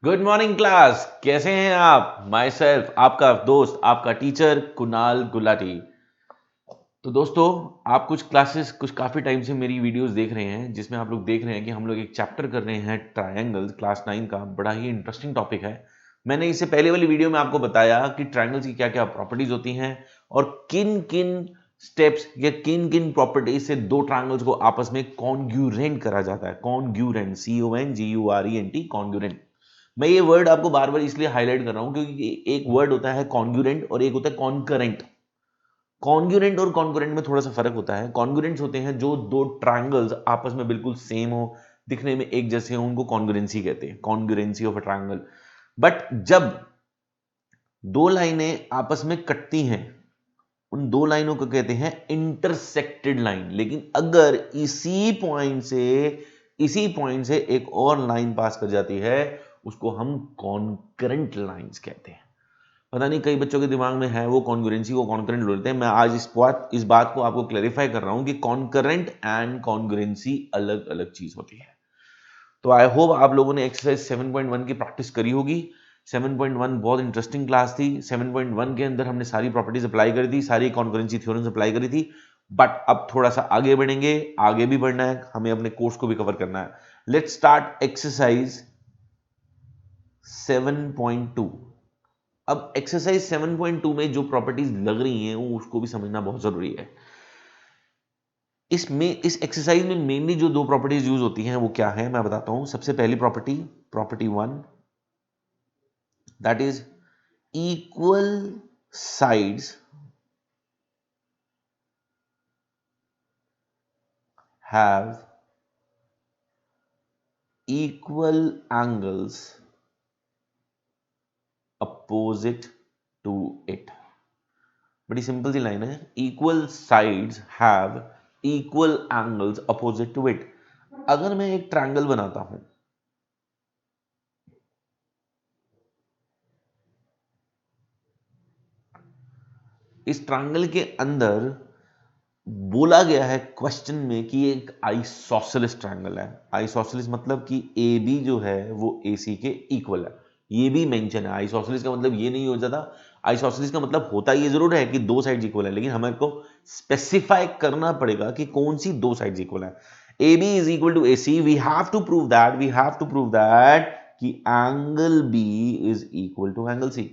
Good morning class. कैसे हैं आप? माई सेल्फ आपका दोस्त, आपका टीचर कुणाल गुलाटी। तो दोस्तों, आप कुछ क्लासेस कुछ काफ़ी टाइम से मेरी वीडियोस देख रहे हैं, जिसमें आप लोग देख रहे हैं कि हम लोग एक चैप्टर कर रहे हैं ट्रायंगल्स, क्लास 9 का। बड़ा ही इंटरेस्टिंग टॉपिक है। मैंने इससे पहले वाली वीडियो में आपको बताया कि ट्रायंगल्स की क्या क्या प्रॉपर्टीज होती हैं और किन किन स्टेप्स या किन किन प्रॉपर्टीज से दो ट्रायंगल्स को आपस में कॉन्ग्यूरेंट करा जाता है। कॉन्ग्यूरेंट, CONGURENT, कॉन्ग्यूरेंट। मैं ये वर्ड आपको बार बार इसलिए हाईलाइट कर रहा हूं क्योंकि एक वर्ड होता है कॉन्ग्यूरेंट और एक होता है कॉन्करेंट। कॉन्ग्यूरेंट और कॉन्करेंट में थोड़ा सा फर्क होता है। कॉन्ग्यूरेंट्स होते हैं जो दो ट्रायंगल्स आपस में बिल्कुल सेम हो, दिखने में एक जैसे हो, उनको कॉन्ग्यूरेंसी कहते हैं, कॉन्ग्यूरेंसी ऑफ अ ट्रायंगल। बट जब दो लाइनें आपस में कटती हैं, उन दो लाइनों को कहते हैं इंटरसेक्टेड लाइन। लेकिन अगर इसी पॉइंट से एक और लाइन पास कर जाती है, उसको हम कॉन्करेंट लाइंस कहते हैं। पता नहीं कई बच्चों के दिमाग में है, वो कॉन्ग्रुएंसी को कॉन्करेंट बोलते हैं। मैं आज इस बात को आपको क्लैरिफाई कर रहा हूं कि कॉन्करेंट एंड कॉन्ग्रुएंसी अलग अलग चीज होती है। तो आई होप आप लोगों ने एक्सरसाइज 7.1 की प्रैक्टिस करी होगी। 7.1 बहुत इंटरेस्टिंग क्लास थी। 7.1 के अंदर हमने सारी प्रॉपर्टीज अप्लाई करी थी, सारी कॉन्करेंसी थ्योरम्स अप्लाई करी थी। बट अब थोड़ा सा आगे बढ़ेंगे, आगे भी बढ़ना है, हमें अपने कोर्स को भी कवर करना है। Let's start exercise 7.2। अब एक्सरसाइज 7.2 में जो प्रॉपर्टीज लग रही हैं वो उसको भी समझना बहुत जरूरी है। इस एक्सरसाइज में मेनली जो दो प्रॉपर्टीज यूज होती हैं वो क्या है, मैं बताता हूं। सबसे पहली property, property 1, that is equal sides have equal angles opposite to it. बड़ी सिंपल सी लाइन है, equal sides have equal angles opposite to it. अगर मैं एक ट्रायंगल बनाता हूं, इस ट्रायंगल के अंदर बोला गया है क्वेश्चन में कि ये एक आइसोसेलेस ट्रायंगल है। आइसोसेलेस मतलब कि ए बी जो है वो ए सी के इक्वल है। ये भी मेंशन है। आइसोसेलेस का मतलब ये नहीं हो जाता। आइसोसेलेस का मतलब होता ये जरूर है कि दो साइड्स इक्वल है, लेकिन हमें को स्पेसिफाई करना पड़ेगा कि कौन सी दो साइड्स इक्वल है। A B is equal to A C, we have to prove that कि angle B is equal to angle C.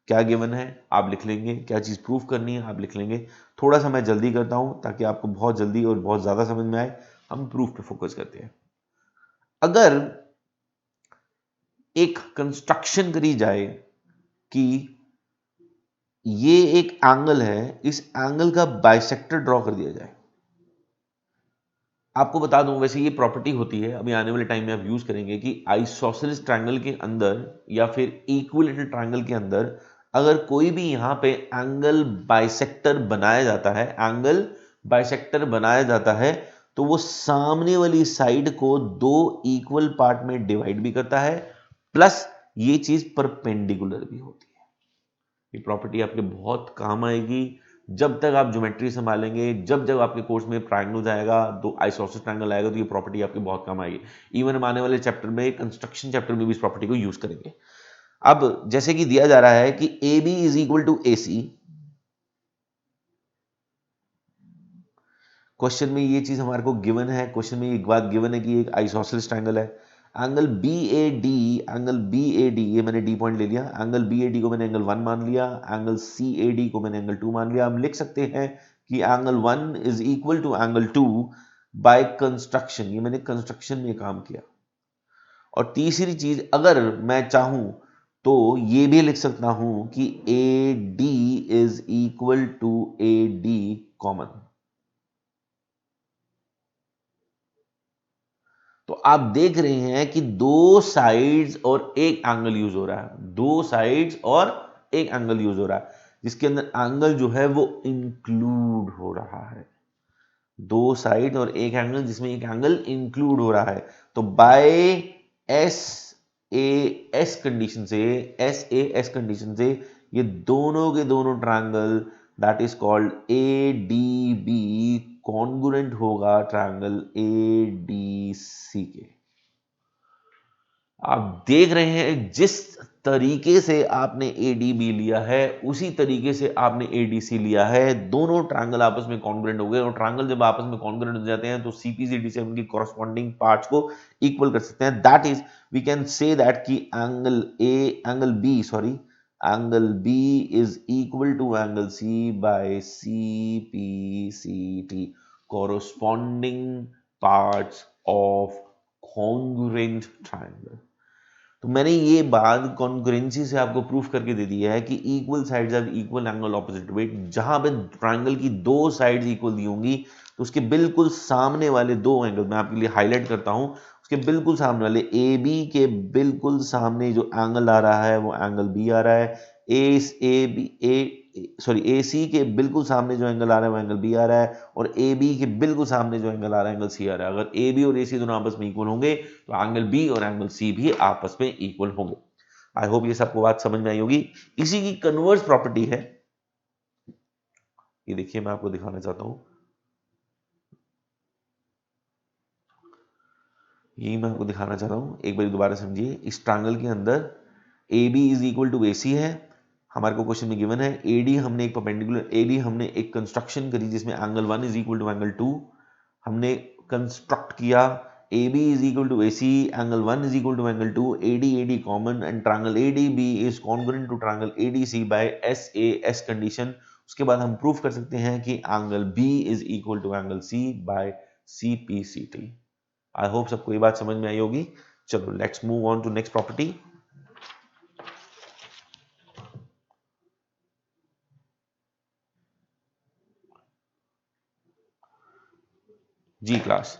क्या गिवन है आप लिख लेंगे, क्या चीज प्रूफ करनी है आप लिख लेंगे। थोड़ा सा मैं जल्दी करता हूं ताकि आपको बहुत जल्दी और बहुत ज्यादा समझ में आए। हम प्रूफ पे फोकस करते हैं। अगर एक कंस्ट्रक्शन करी जाए कि ये एक एंगल है, इस एंगल का बाइसेक्टर ड्रॉ कर दिया जाए। आपको बता दूं, वैसे ये प्रॉपर्टी होती है, अभी आने वाले टाइम में आप यूज करेंगे कि आइसोसेलेस ट्रायंगल के अंदर या फिर इक्विलेटरल ट्रायंगल के अंदर अगर कोई भी यहां पे एंगल बाइसेक्टर बनाया जाता है, एंगल बाइसेक्टर बनाया जाता है, तो वो सामने वाली साइड को दो इक्वल पार्ट में डिवाइड भी करता है, प्लस ये चीज परपेंडिकुलर भी होती है। ये प्रॉपर्टी आपके बहुत काम आएगी जब तक आप ज्योमेट्री संभालेंगे। जब जब आपके कोर्स में ट्रायंगल्स आएगा, दो आइसोसेलेस ट्रायंगल आएगा, तो ये प्रॉपर्टी आपके बहुत काम आएगी। इवन हम आने वाले चैप्टर में, कंस्ट्रक्शन चैप्टर में भी इस प्रॉपर्टी को यूज करेंगे। अब जैसे कि दिया जा रहा है कि A B is equal to A C, question में ये चीज हमारे को गिवन है। क्वेश्चन में एक बात गिवन है कि एक आइसोसेलेस ट्रायंगल है। Angle B A D, angle B A D, ये मैंने डी पॉइंट ले लिया। एंगल बी ए डी को मैंने एंगल 1 मान लिया, एंगल सी ए डी को मैंने एंगल 2 मान लिया। हम लिख सकते हैं कि angle 1 is equal to angle 2 by construction. ये मैंने कंस्ट्रक्शन में काम किया। और तीसरी चीज, अगर मैं चाहूं तो ये भी लिख सकता हूं कि A D is equal to A D common. तो आप देख रहे हैं कि दो साइड्स और एक एंगल यूज हो रहा है, दो साइड्स और एक एंगल यूज हो रहा है, जिसके अंदर एंगल जो है वो इंक्लूड हो रहा है। दो साइड और एक एंगल जिसमें एक एंगल इंक्लूड हो रहा है। तो by S A S condition से, एस ए एस कंडीशन से, ये दोनों के दोनों triangle, that is called A D B, congruent होगा ट्रायंगल ए डी सी के। आप देख रहे हैं जिस तरीके से आपने एडीबी लिया है उसी तरीके से आपने एडीसी लिया है, दोनों ट्रायंगल आपस में कॉन्ग्रुएंट हो गए, और ट्रायंगल जब आपस में कॉन्ग्रुएंट हो जाते हैं तो सीपीसीडी से उनकी कॉरस्पॉन्डिंग पार्ट्स को इक्वल कर सकते हैं। That is we can say that कि angle B is equal to angle C by CPCT, corresponding parts of congruent triangle. तो मैंने ये बात कॉन्ग्रुएंसी से आपको प्रूफ करके दे दिया है कि equal sides have equal angle opposite वेट। जहां पे ट्रायंगल की दो साइड्स इक्वल दी होंगी तो उसके बिल्कुल सामने वाले दो एंगल मैं आपके लिए हाईलाइट करता हूं, उसके बिल्कुल सामने वाले ए बी के बिल्कुल सामने जो एंगल आ रहा है वो एंगल बी आ रहा है। ए सी के बिल्कुल सामने जो एंगल आ रहा है वो एंगल बी आ रहा है, और ए बी के बिल्कुल सामने जो एंगल आ रहा है एंगल सी आ रहा है। अगर ए बी और ए सी दोनों आपस में इक्वल होंगे तो एंगल बी और एंगल सी भी आपस में इक्वल होंगे। आई होप ये सबको बात समझ में आई होगी। इसी की कन्वर्स प्रॉपर्टी है, ये देखिए मैं आपको दिखाना चाहता हूं, यही मैं आपको दिखाना चाहता हूं, एक बार दोबारा समझिए। इस ट्रायंगल के अंदर A B is equal to A C है, हमारे को क्वेश्चन में गिवन है। एडी हमने एक परपेंडिकुलर एडी हमने एक कंस्ट्रक्शन करी जिसमें angle 1 is equal to angle 2 हमने कंस्ट्रक्ट किया। A B is equal to A C, angle 1 is equal to angle 2, AD common, and triangle ADB is congruent to triangle ADC by S A S condition. उसके बाद हम proof कर सकते हैं कि angle B is equal to angle C by C P C T. I hope सबको ये बात समझ में आई होगी। चलो let's move on to next property. जी क्लास,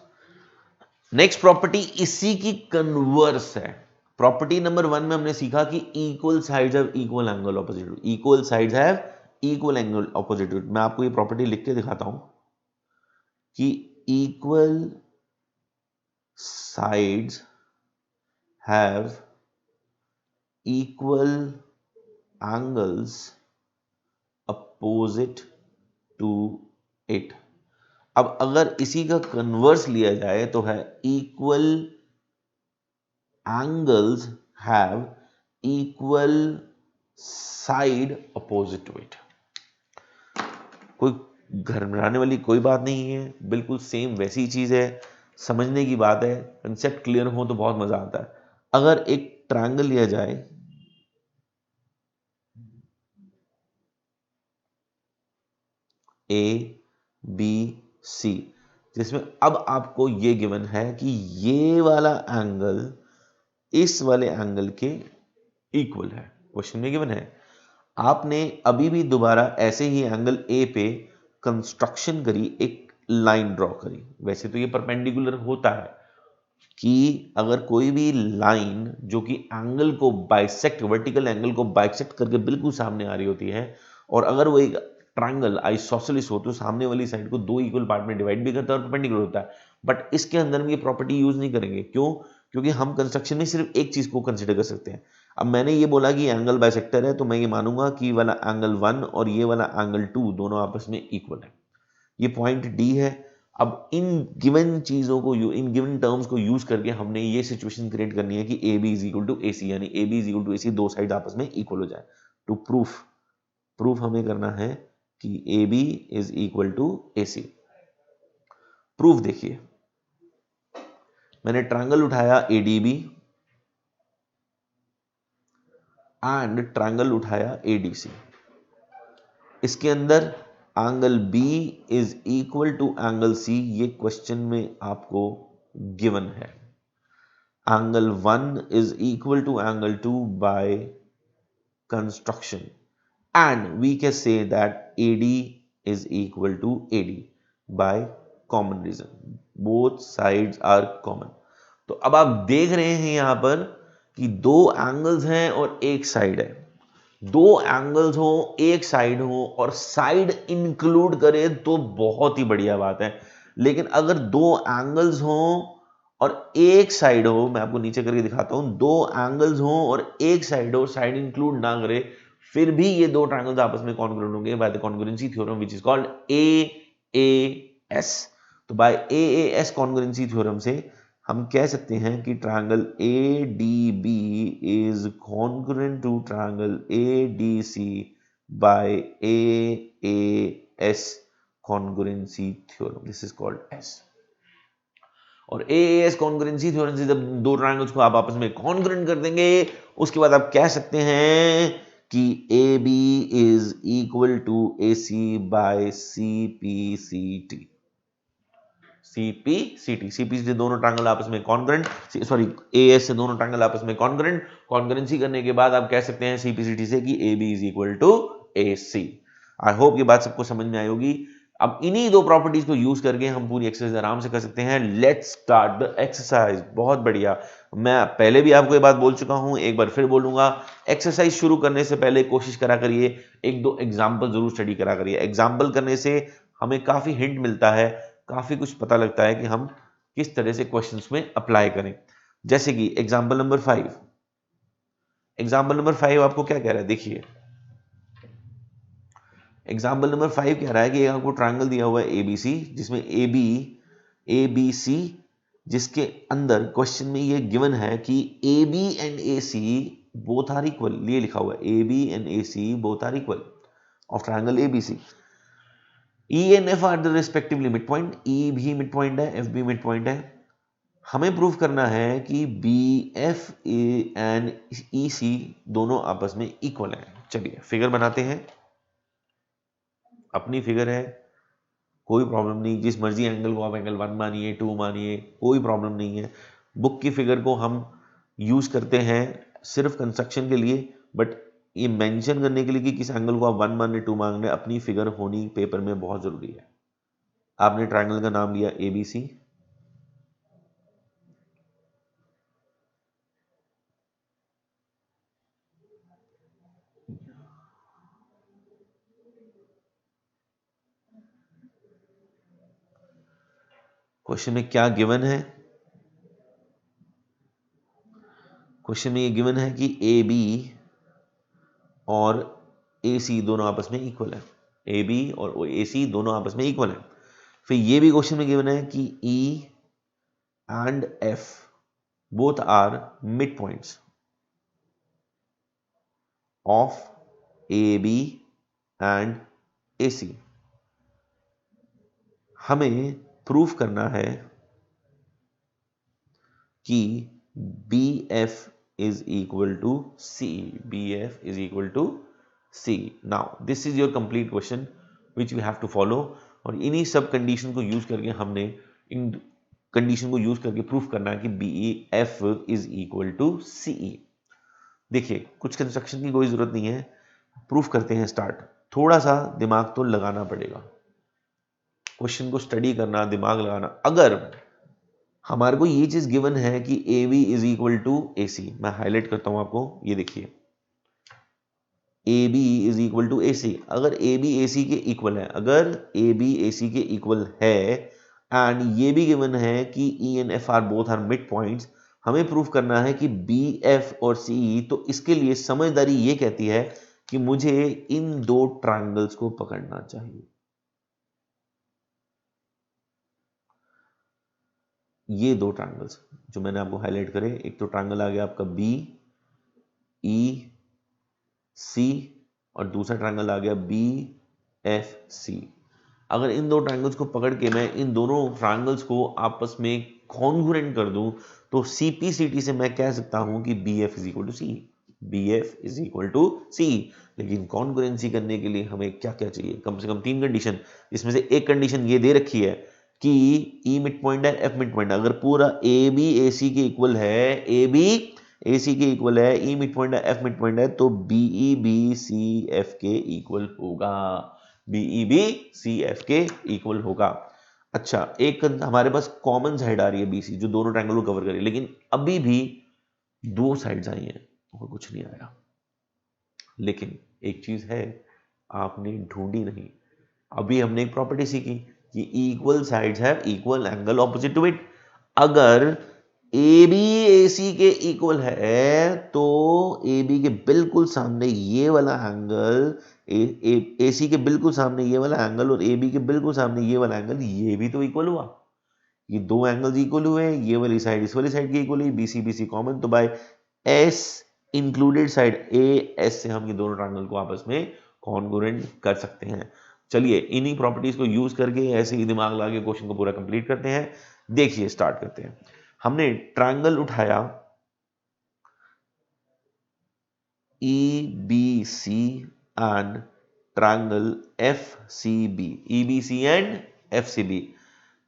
नेक्स्ट प्रॉपर्टी इसी की कन्वर्स है। प्रॉपर्टी नंबर 1 में हमने सीखा कि equal sides have equal angle opposite, equal sides have equal angle opposite. मैं आपको ये प्रॉपर्टी लिख के दिखाता हूं कि equal sides have equal angles opposite to it. अब अगर इसी का कन्वर्स लिया जाए तो है equal angles have equal side opposite to it. कोई घबराने वाली कोई बात नहीं है, बिल्कुल सेम वैसी चीज है, समझने की बात है। कंसेप्ट क्लियर हो तो बहुत मजा आता है। अगर एक ट्रायंगल लिया जाए ए बी सी, जिसमें अब आपको ये गिवन है कि ये वाला एंगल इस वाले एंगल के इक्वल है, क्वेश्चन में गिवन है। आपने अभी भी दोबारा ऐसे ही एंगल ए पे कंस्ट्रक्शन करी, एक लाइन ड्रॉ करी। वैसे तो ये परपेंडिकुलर होता है कि अगर कोई भी लाइन जो कि एंगल को बाइसेक्ट, वर्टिकल एंगल को बाइसेक्ट करके बिल्कुल सामने आ रही होती है, और अगर वो एक ट्रायंगल आइसोसेलेस हो तो सामने वाली साइड को दो इक्वल पार्ट में डिवाइड भी करता है और परपेंडिकुलर होता है। बट इसके अंदर हम ये प्रॉपर्टी यूज नहीं करेंगे। क्यों? क्योंकि हम कंस्ट्रक्शन में सिर्फ एक चीज को कंसिडर कर सकते हैं। अब मैंने ये बोला कि एंगल बाइसेक्टर है तो मैं ये मानूंगा कि वाला एंगल 1 और ये वाला एंगल 2 दोनों आपस में इक्वल है। ये पॉइंट डी है। अब इन गिवन चीजों को इन गिवन टर्म्स को यूज करके हमने ये सिचुएशन क्रिएट करनी है कि A B is equal to A C, यानी A B is equal to A C दो साइड आपस में इक्वल हो जाए। टू प्रूफ हमें करना है कि A B is equal to A C. Proof देखिए, मैंने ट्रायंगल उठाया एडीबी एंड ट्रायंगल उठाया एडीसी। इसके अंदर angle B is equal to angle C, ये क्वेश्चन में आपको गिवन है। Angle 1 is equal to angle 2 by construction, and we can say that AD is equal to AD by common reason, both sides are common. तो अब आप देख रहे हैं यहां पर कि दो एंगल्स हैं और एक साइड है। दो एंगल्स हो, एक साइड हो, और साइड इंक्लूड करे तो बहुत ही बढ़िया बात है। लेकिन अगर दो एंगल्स हो और एक साइड हो, मैं आपको नीचे करके दिखाता हूं, दो एंगल्स हो और एक साइड हो, साइड इंक्लूड ना करे, फिर भी ये दो ट्रायंगल्स आपस में कॉन्ग्रुएंट होंगे by the congruency theorem which is called AAS। तो बाय AAS कॉन्ग्रुएंसी थ्योरम से हम कह सकते हैं कि triangle A D B is congruent to triangle A D C by A S congruency theorem. This is called S. और AS congruency theorem से जब दो ट्रायंगल्स को आप आपस में कॉन्ग्रुएंट कर देंगे, उसके बाद आप कह सकते हैं कि A B is equal to A C by C P C T. CPCT दोनों ट्रायंगल आपस में कॉन्ग्रुएंट, सॉरी एएस से दोनों ट्रायंगल आपस में कॉन्ग्रुएंट, कॉन्ग्रुएंसी करने के बाद आप कह सकते हैं सीपीसीटी से कि A B is equal to A C. I hope ये बात सबको समझ में आई होगी। अब इन्हीं दो प्रॉपर्टीज को यूज करके हम पूरी एक्सरसाइज आराम से कर सकते हैं। Let's start the exercise. बहुत बढ़िया, मैं पहले भी आपको ये बात बोल चुका हूं, एक बार फिर बोलूंगा। एक्सरसाइज शुरू करने से पहले कोशिश करा करिए एक दो एग्जाम्पल जरूर स्टडी करा करिए। एग्जाम्पल करने से हमें काफी हिंट मिलता है, काफी कुछ पता लगता है कि हम किस तरह से क्वेश्चंस में अप्लाई करें। जैसे कि एग्जाम्पल नंबर 5। एग्जाम्पल नंबर 5 आपको क्या कह रहा है, देखिए। एग्जाम्पल नंबर 5 कह रहा है कि आपको ट्रायंगल दिया हुआ है एबीसी, जिसमें ए बी सी, जिसके अंदर क्वेश्चन में ये गिवन है कि A B and A C both are equal. ये लिखा हुआ है A B and A C both are equal of triangle ABC. E and F are the respectively mid point. E भी मिड पॉइंट है, F भी mid point है। हमें prove करना है कि B F and E C दोनों आपस में इक्वल है। चलिए फिगर बनाते हैं। अपनी फिगर है, कोई प्रॉब्लम नहीं। जिस मर्जी एंगल को आप एंगल 1 मानिए, 2 मानिए, कोई प्रॉब्लम नहीं है। बुक की फिगर को हम यूज करते हैं सिर्फ कंस्ट्रक्शन के लिए, बट ये मेंशन करने के लिए कि किस एंगल को आप 1 मान रहे, 2 मान रहे, अपनी फिगर होनी पेपर में बहुत जरूरी है। आपने ट्रायंगल का नाम लिया एबीसी। क्वेश्चन में क्या गिवन है? क्वेश्चन में ये गिवन है कि ए बी और ए सी दोनों आपस में इक्वल है। ए बी और ए सी दोनों आपस में इक्वल है। फिर ये भी क्वेश्चन में गिवन है कि E and F both are mid points of A B and A C. हमें प्रूफ करना है कि B F is equal to C. B F is equal to C. Now this is your complete question which you have to follow. और इन्हीं सब condition को use करके हमने इन कंडीशन को यूज करके प्रूफ करना है कि B F is equal to C. देखिए कुछ कंस्ट्रक्शन की कोई जरूरत नहीं है, प्रूफ करते हैं स्टार्ट। थोड़ा सा दिमाग तो लगाना पड़ेगा, क्वेश्चन को स्टडी करना, दिमाग लगाना। अगर हमारे को ये चीज गिवन है कि A B is equal to A C, मैं हाईलाइट करता हूं आपको, ये देखिए A B is equal to A C. अगर ए बी ए सी के इक्वल है, अगर ए बी ए सी के इक्वल है एंड ये भी गिवन है कि E and F are both are mid points, हमें प्रूफ करना है कि बी एफ और सी। तो इसके लिए समझदारी ये कहती है कि मुझे इन दो ट्रायंगल्स को पकड़ना चाहिए। ये दो ट्रायंगल्स जो मैंने आपको हाईलाइट करे, एक तो ट्रायंगल आ गया आपका बी ई सी और दूसरा ट्रायंगल आ गया बी एफ सी। अगर इन दो ट्रायंगल्स को पकड़ के मैं इन दोनों ट्रायंगल्स को आपस में कॉन्ग्रुएंट कर दूं, तो सीपीसीटी से मैं कह सकता हूं कि B F is equal to C. B F is equal to C. लेकिन कॉन्ग्रुएंसी करने के लिए हमें क्या क्या चाहिए? कम से कम 3 कंडीशन। इसमें से एक कंडीशन ये दे रखी है कि ई मिड पॉइंट है, एफ मिड पॉइंट है। अगर पूरा ए बी ए सी के इक्वल है, ए बी ए सी के इक्वल है, ई मिड पॉइंट है, एफ मिड पॉइंट है, तो बीई बी सी एफ के इक्वल होगा। बीई बी सी एफ के इक्वल होगा। अच्छा, एक हमारे पास कॉमन साइड आ रही है बीसी, जो दोनों ट्रायंगल को कवर करे, लेकिन अभी भी दो साइड्स आई हैं और कुछ नहीं आया। लेकिन एक चीज है, आपने ढूंढी नहीं। अभी हमने एक प्रॉपर्टी सीखी कि equal sides have equal angle opposite to it. अगर ए बी ए सी के इक्वल है तो ए बी के बिल्कुल सामने ये वाला एंगल, ए सी के बिल्कुल सामने ये वाला एंगल और ए बी के बिल्कुल सामने ये वाला एंगल, ये भी तो इक्वल हुआ। ये दो एंगल्स इक्वल हुए, ये वाली साइड इस वाली साइड की इक्वल हुई, बीसी बीसी कॉमन, तो by S included side A S से हम ये दोनों ट्रायंगल को आपस में कॉन्ग्रुएंट कर सकते हैं। चलिए इन्हीं प्रॉपर्टीज को यूज करके ऐसे ही दिमाग लगा के क्वेश्चन को पूरा कंप्लीट करते हैं। देखिए स्टार्ट करते हैं। हमने ट्रायंगल उठाया EBC and triangle FCB, EBC and FCB।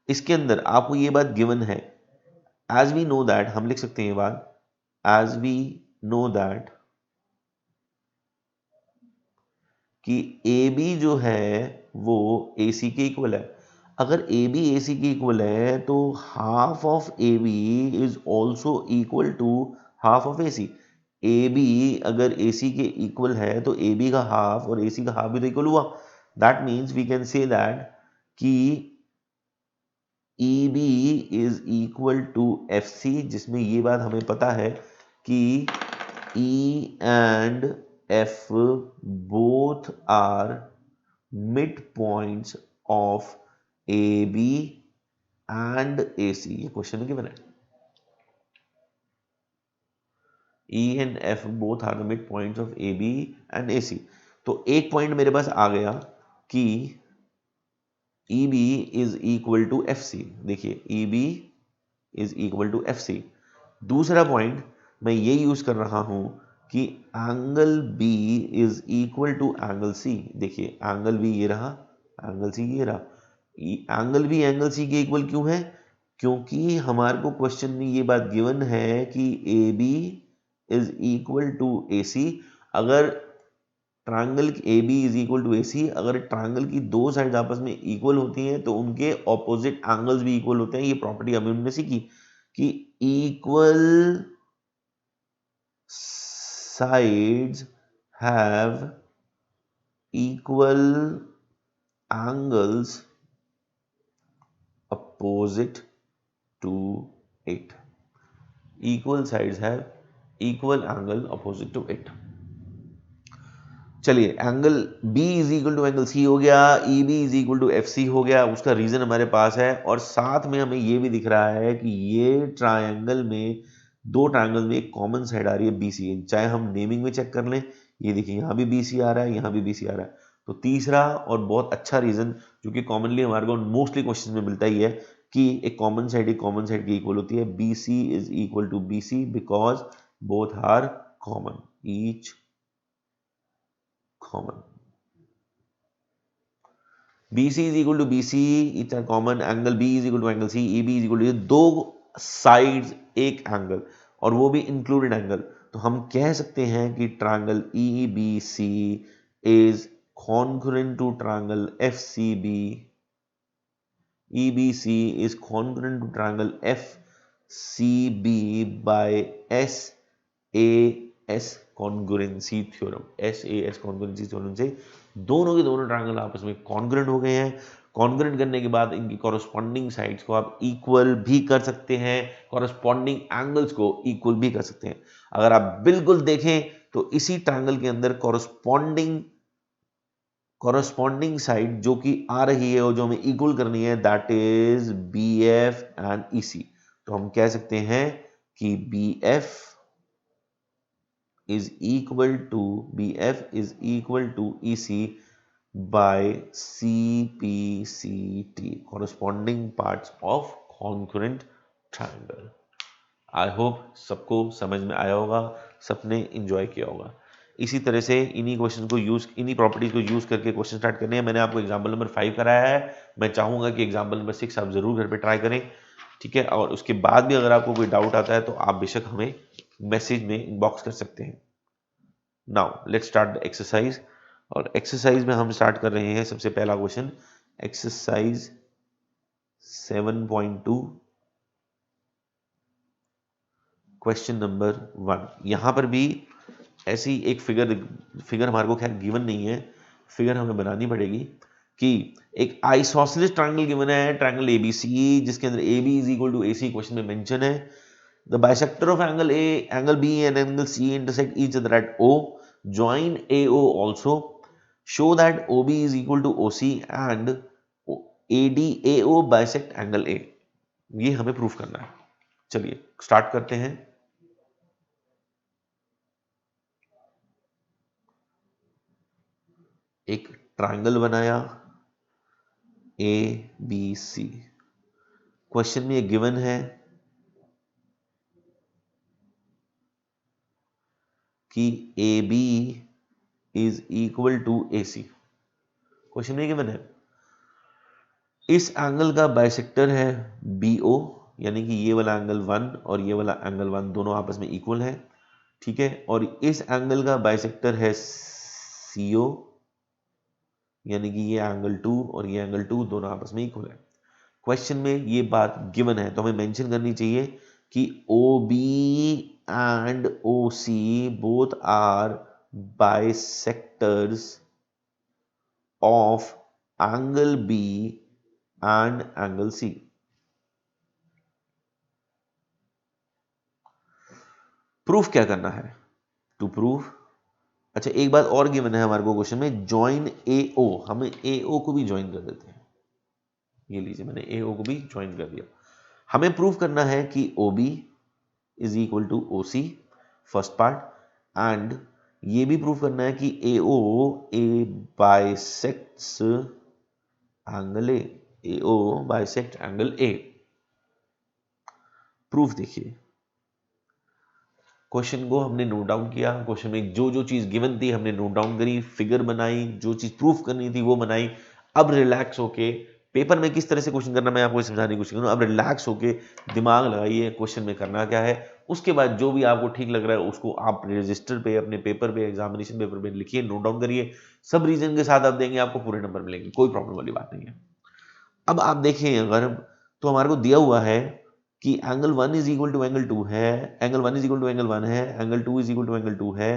इसके अंदर आपको ये बात गिवन है, एज वी नो दैट, हम लिख सकते हैं ये बात, एज वी नो दैट कि AB जो है वो AC के इक्वल है। अगर AB AC के इक्वल है तो half of AB is also equal to half of AC। AB अगर AC के इक्वल है तो AB का हाफ और AC का हाफ भी तो इक्वल हुआ। That means we can say that कि EB is equal to FC, जिसमें ये बात हमें पता है कि E and F both are midpoints of AB and AC। ये क्वेश्चन में गिवन है, E and F both are the midpoints of AB and AC। तो एक पॉइंट मेरे पास आ गया कि EB is equal to FC। देखिए EB is equal to FC। दूसरा पॉइंट मैं ये यूज कर रहा हूं कि angle B is equal to angle C। देखिए एंगल B ये रहा, एंगल C ये रहा। एंगल B एंगल C के इक्वल क्यों है? क्योंकि हमारे को क्वेश्चन में ये बात गिवन है कि AB is equal to AC। अगर triangle AB is equal to AC, अगर ट्रायंगल की दो साइड आपस में इक्वल होती हैं तो उनके ऑपोजिट एंगल्स भी इक्वल होते हैं। ये प्रॉपर्टी हमें उनमें सीखी कि equal sides have equal angles opposite to it। equal sides have equal angle opposite to it। चलिए angle B is equal to angle C हो गया, EB is equal to FC हो गया। उसका रीजन हमारे पास है और साथ में हमें ये भी दिख रहा है कि ये ट्रायंगल में, दो ट्रायंगल में एक कॉमन साइड आ रही है BC। चाहे हम नेमिंग में चेक कर लें, ये देखिए यहाँ भी BC आ रहा है, यहाँ भी BC आ रहा है। तो तीसरा और बहुत अच्छा रीजन जो कि कॉमनली हमारे को मोस्टली क्वेश्चन में मिलता ही है कि एक कॉमन साइड की इक्वल होती है। BC is equal to BC because both are common, each common. BC is equal to BC, it's a common, angle B is equal to angle C, EB is equal to, दो sides एक angle और वो भी included angle. तो हम कह सकते हैं कि triangle EBC is congruent to triangle FCB। EBC is congruent to triangle FCB by SAS congruency theorem। SAS congruency theorem से दोनों के दोनों ट्रायंगल आपस में कॉन्ग्रुएंट हो गए हैं। कॉन्ग्रुएंट करने के बाद इनकी कॉरस्पॉन्डिंग साइड्स को आप इक्वल भी कर सकते हैं, कॉरस्पॉन्डिंग एंगल्स को इक्वल भी कर सकते हैं। अगर आप बिल्कुल देखें तो इसी ट्रायंगल के अंदर कॉरस्पॉन्डिंग साइड जो कि आ रही है और जो हमें इक्वल करनी है, that is BF and EC। तो हम कह सकते हैं कि BF is equal to EC by CPCT, corresponding parts of congruent triangle। I hope सबको समझ में आया होगा, सबने इंजॉय किया होगा। इसी तरह से इन्हीं प्रॉपर्टीज को यूज करके क्वेश्चन स्टार्ट करने हैं। मैंने आपको एग्जाम्पल नंबर 5 कराया है, मैं चाहूंगा कि एग्जाम्पल नंबर 6 आप जरूर घर पे ट्राई करें, ठीक है। और उसके बाद भी अगर आपको कोई डाउट आता है तो आप बेशक हमें मैसेज में इनबॉक्स कर सकते हैं। Now let's start the exercise. और एक्सरसाइज में हम स्टार्ट कर रहे हैं सबसे पहला क्वेश्चन, एक्सरसाइज 7.2 क्वेश्चन नंबर 1। यहां पर भी ऐसी एक फिगर हमारे को खैर गिवन नहीं है, फिगर हमें बनानी पड़ेगी कि एक आइसोसेलेस ट्रायंगल गिवन है, ट्रायंगल ABC, जिसके अंदर AB is equal to AC question में मेंशन है। The bisector of angle A, angle B and angle C intersect each other at O, join AO also, show that OB is equal to OC and ADAO bisect angle A। ये हमें proof करना है। चलिए start करते हैं। एक triangle बनाया ABC। Question में ये गिवन है कि AB is equal to AC। Question में गिवन है इस एंगल का बाइसेक्टर है BO, यानी कि ये वाला एंगल 1 और ये वाला एंगल 1 दोनों आपस में इक्वल है, ठीक है। और इस एंगल का बाइसेक्टर है CO, यानी कि ये एंगल 2 और ये एंगल 2 दोनों आपस में इक्वल है। क्वेश्चन में ये बात गिवन है तो हमें मेंशन करनी चाहिए कि OB and OC both are bisectors of angle B and angle C। Proof क्या करना है? टू प्रूफ, अच्छा एक बात और गिवन है हमारे को क्वेश्चन में, ज्वाइन AO। हमें AO को भी ज्वाइन कर देते हैं। ये लीजिए मैंने AO को भी ज्वाइन कर दिया। हमें प्रूफ करना है कि OB is equal to OC, first part, and ये भी प्रूफ करना है कि AO bisects angle A। AO bisect angle A। Proof देखिए, क्वेश्चन को हमने नोट डाउन किया, क्वेश्चन में जो जो चीज गिवन थी हमने नोट डाउन करी, फिगर बनाई, जो चीज प्रूफ करनी थी वो बनाई। अब रिलैक्स होके पेपर में किस तरह से क्वेश्चन करना मैं आपको समझाने की कोशिश करूँ। अब रिलैक्स होके दिमाग लगाइए, क्वेश्चन में करना क्या है, उसके बाद जो भी आपको ठीक लग रहा है उसको आप रजिस्टर पे, अपने पेपर पे, एग्जामिनेशन पेपर पे लिखिए, नोट डाउन करिए। सब रीजन के साथ आप देंगे, आपको पूरे नंबर मिलेंगे, कोई प्रॉब्लम वाली बात नहीं है। अब आप देखें अगर, तो हमारे को दिया हुआ है कि angle 1 is equal to angle 2 है, angle 1 is equal to angle 1 है, angle 2 is equal to angle 2 है,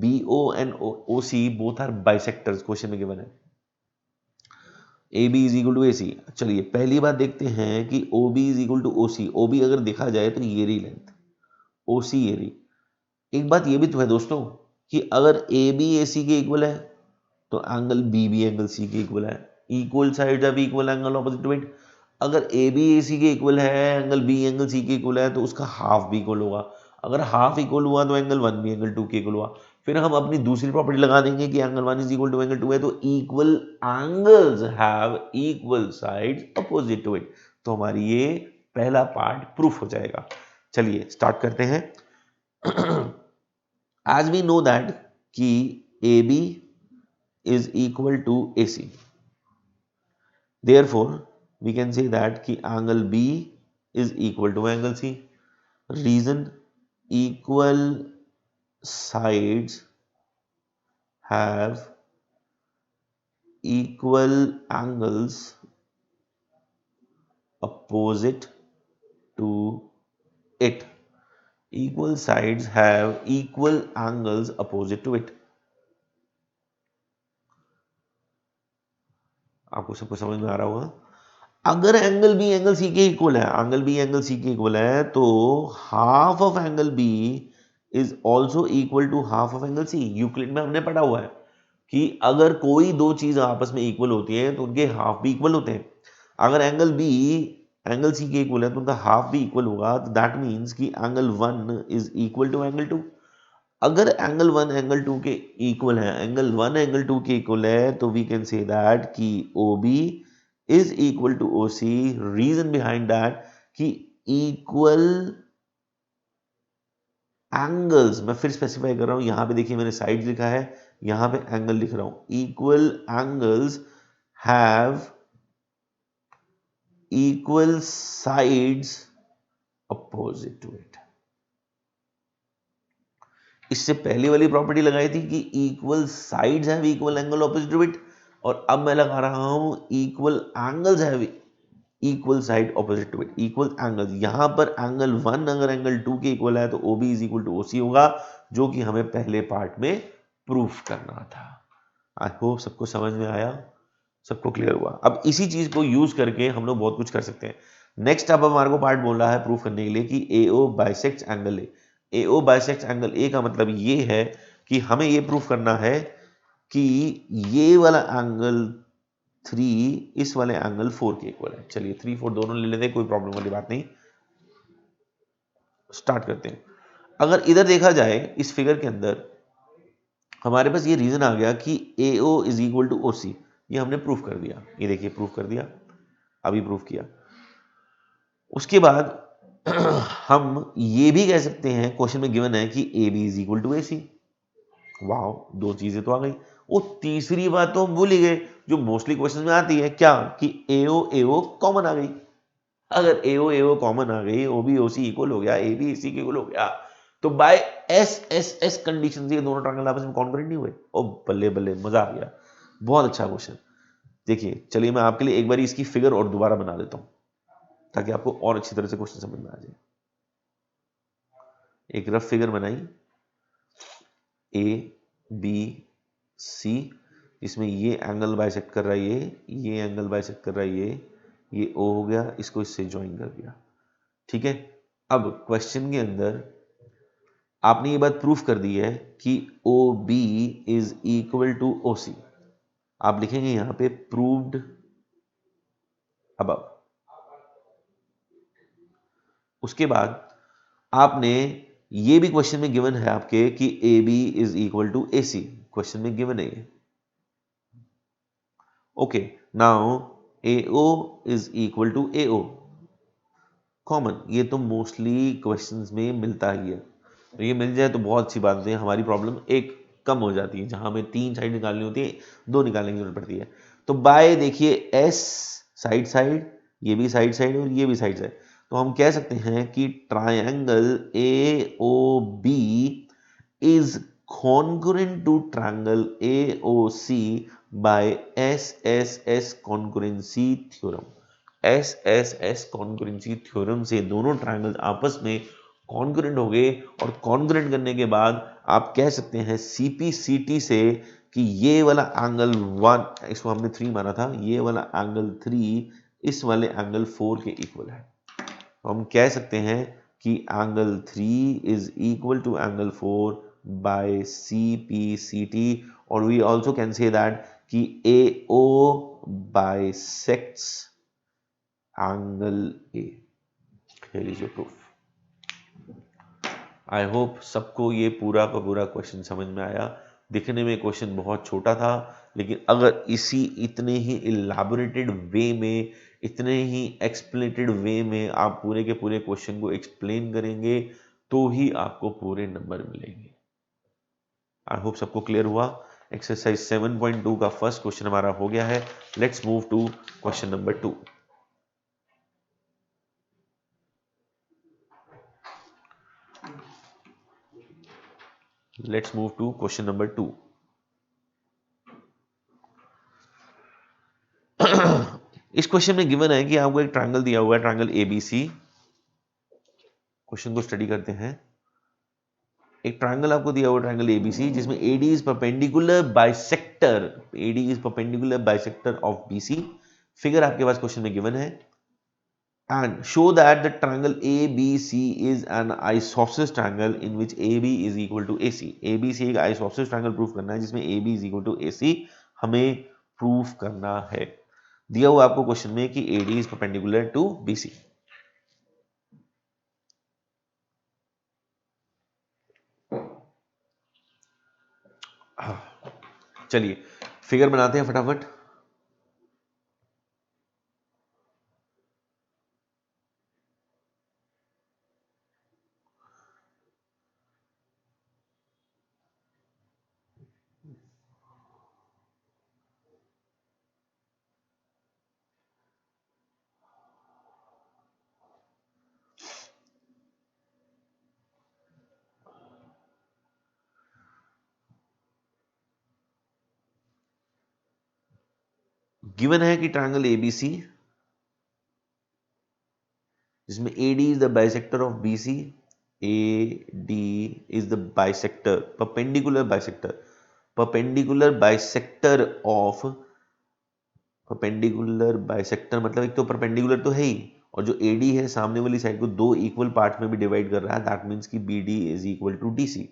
BO and OC both are bisectors, question में गिवन है। AB is equal to AC। चलिए पहली बात देखते हैं कि OB is equal to OC। OB अगर देखा जाए तो ये रही लेंथ, OC ये रही। एक बात ये भी तो है दोस्तों कि अगर AB AC के इक्वल है तो एंगल B भी एंगल C के इक्वल है। Equal sides have equal angle opposite to it. अगर AB AC के इक्वल है, एंगल B एंगल C के इक्वल है, तो उसका हाफ भी इक्वल होगा। अगर हाफ इक्वल हुआ तो एंगल 1 भी एंगल 2 के इक्वल हुआ। फिर हम अपनी दूसरी प्रॉपर्टी लगा देंगे कि angle 1 is equal to angle 2 है, तो equal angles have equal sides opposite to it. तो हमारी ये पहला पार्ट प्रूफ हो जाएगा। चलिए स्टार्ट करते हैं। एज वी नो दैट कि AB is equal to AC. Therefore, we can say that कि angle B is equal to angle C. Reason, equal sides have equal angles opposite to it. Equal sides have equal angles opposite to it. आपको सबको समझ में आ रहा होगा। अगर angle B angle C के equal है, एंगल बी एंगल सी के इक्वल है, तो half of angle B is also equal to half of angle C. Euclid में हमने पढ़ा हुआ है कि अगर कोई दो चीज आपस में इक्वल होती है तो उनके हाफ भी इक्वल होते हैं। अगर एंगल बी एंगल सी के इक्वल है तो उनका हाफ भी इक्वल होगा, तो दैट मीन्स कि angle 1 is equal to angle 2। अगर एंगल 1 एंगल 2 के इक्वल है, एंगल 1 एंगल 2 के इक्वल है, तो वी कैन से दैट कि OB is equal to OC। Reason behind that कि इक्वल एंगल्स, मैं फिर स्पेसिफाई कर रहा हूं, यहां पे देखिए मैंने साइड लिखा है, यहां पे एंगल लिख रहा हूं। Equal angles have equal sides opposite to it. इससे पहले वाली प्रॉपर्टी लगाई थी कि equal sides have equal angle opposite to it, और अब मैं लगा रहा हूं equal angles have equal side opposite to it. Equal angles, यहां पर एंगल 1 अगर एंगल 2 के इक्वल है तो OB is equal to OC होगा, जो कि हमें पहले पार्ट में प्रूफ करना था। आई होप सबको समझ में आया, सबको क्लियर हुआ। अब इसी चीज को यूज करके हम लोग बहुत कुछ कर सकते हैं। नेक्स्ट अब हमारे को पार्ट बोल रहा है प्रूफ करने के लिए कि AO bisects angle A। AO bisects angle A का मतलब ये है कि हमें ये प्रूफ करना है कि ये वाला एंगल 3 इस वाले एंगल 4 के इक्वल है। चलिए 3 4 दोनों ले लेते हैं, कोई प्रॉब्लम वाली बात नहीं। स्टार्ट करते हैं। अगर इधर देखा जाए इस फिगर के अंदर हमारे पास ये रीजन आ गया कि AO is equal to OC, ये हमने प्रूफ कर दिया। ये देखिए प्रूफ कर दिया, अभी प्रूफ किया। उसके बाद हम ये भी कह सकते हैं, क्वेश्चन में गिवन है कि AB is equal to AC। वाह, दो चीजें तो आ गई। वो तीसरी बात तो हम भूल ही गए जो मोस्टली क्वेश्चन में आती है, क्या कि AO कॉमन आ गई। अगर AO कॉमन आ गई, OB OC इक्वल हो गया, AB AC इक्वल हो गया, तो बाय SSS कंडीशन से ये दोनों ट्रायंगल आपस में कॉन्ग्रुएंट नहीं हुए। ओ बल्ले बल्ले, मजा आ गया, बहुत अच्छा क्वेश्चन। देखिए चलिए मैं आपके लिए एक बार इसकी फिगर और दोबारा बना देता हूं ताकि आपको और अच्छी तरह से क्वेश्चन समझ में आ जाए। एक रफ फिगर बनाई ABC, इसमें ये एंगल बाइसेक्ट कर रहा है, ये एंगल बाइसेक्ट कर रहा है, ये O हो गया, इसको इससे ज्वाइन कर दिया। ठीक है, अब क्वेश्चन के अंदर आपने ये बात प्रूफ कर दी है कि OB is equal to OC। आप लिखेंगे यहां पे प्रूव्ड अबव। उसके बाद आपने ये भी क्वेश्चन में गिवन है आपके कि AB is equal to AC, question में गिवन है ये। Okay, now AO is equal to AO, common, ये तो मोस्टली क्वेश्चंस में मिलता ही है, तो ये मिल जाए तो बहुत अच्छी बात है। हमारी प्रॉब्लम एक कम हो जाती है, जहां हमें 3 साइड निकालनी होती है, 2 निकालने की जरूरत पड़ती है। तो बाय देखिए S साइड साइड, ये भी साइड साइड और ये भी साइड साइड, तो हम कह सकते हैं कि triangle AOB is congruent to triangle AOC by SSS congruency theorem. SSS congruency theorem से दोनों ट्रायंगल्स आपस में कॉन्ग्रुएंट हो गए, और कॉन्ग्रुएंट करने के बाद आप कह सकते हैं CPCT से कि ये वाला एंगल 1, इसको हमने 3 माना था, ये वाला एंगल 3 इस वाले एंगल 4 के इक्वल है। तो हम कह सकते हैं कि angle 3 is equal to angle 4 by CPCT, और we also can say that कि AO bisects angle A। Here is your proof. I hope सबको ये पूरा का पूरा क्वेश्चन समझ में आया। दिखने में क्वेश्चन बहुत छोटा था, लेकिन अगर इतने ही इलाबोरेटेड वे में, इतने ही एक्सप्लेनेटेड वे में आप पूरे के पूरे क्वेश्चन को एक्सप्लेन करेंगे तो ही आपको पूरे नंबर मिलेंगे। आई होप सबको क्लियर हुआ। एक्सरसाइज 7.2 का फर्स्ट क्वेश्चन हमारा हो गया है। Let's move to question number 2। Let's move to question number 2। इस क्वेश्चन में गिवन है कि आपको एक ट्रायंगल दिया हुआ है, ट्रायंगल ABC। क्वेश्चन को स्टडी करते हैं। एक ट्रायंगल आपको दिया हुआ, ट्रायंगल ABC, जिसमें AD is perpendicular bisector, AD is perpendicular bisector of BC। Figure आपके पास क्वेश्चन में गिवन है, and show that the triangle ABC is an isosceles triangle in which AB is equal to AC। ABC एक isosceles triangle proof करना है जिसमें AB is equal to AC हमें proof करना है। दिया हुआ आपको क्वेश्चन में कि AD is perpendicular to BC। चलिए फिगर बनाते हैं फटाफट। गिवन है कि ट्रायंगल ABC जिसमें AD is the bisector of BC, AD is the bisector, perpendicular bisector, perpendicular bisector of, perpendicular bisector मतलब एक तो perpendicular तो है ही, और जो AD है सामने वाली साइड को दो इक्वल पार्ट में भी डिवाइड कर रहा है। दैट मीन्स कि BD is equal to DC,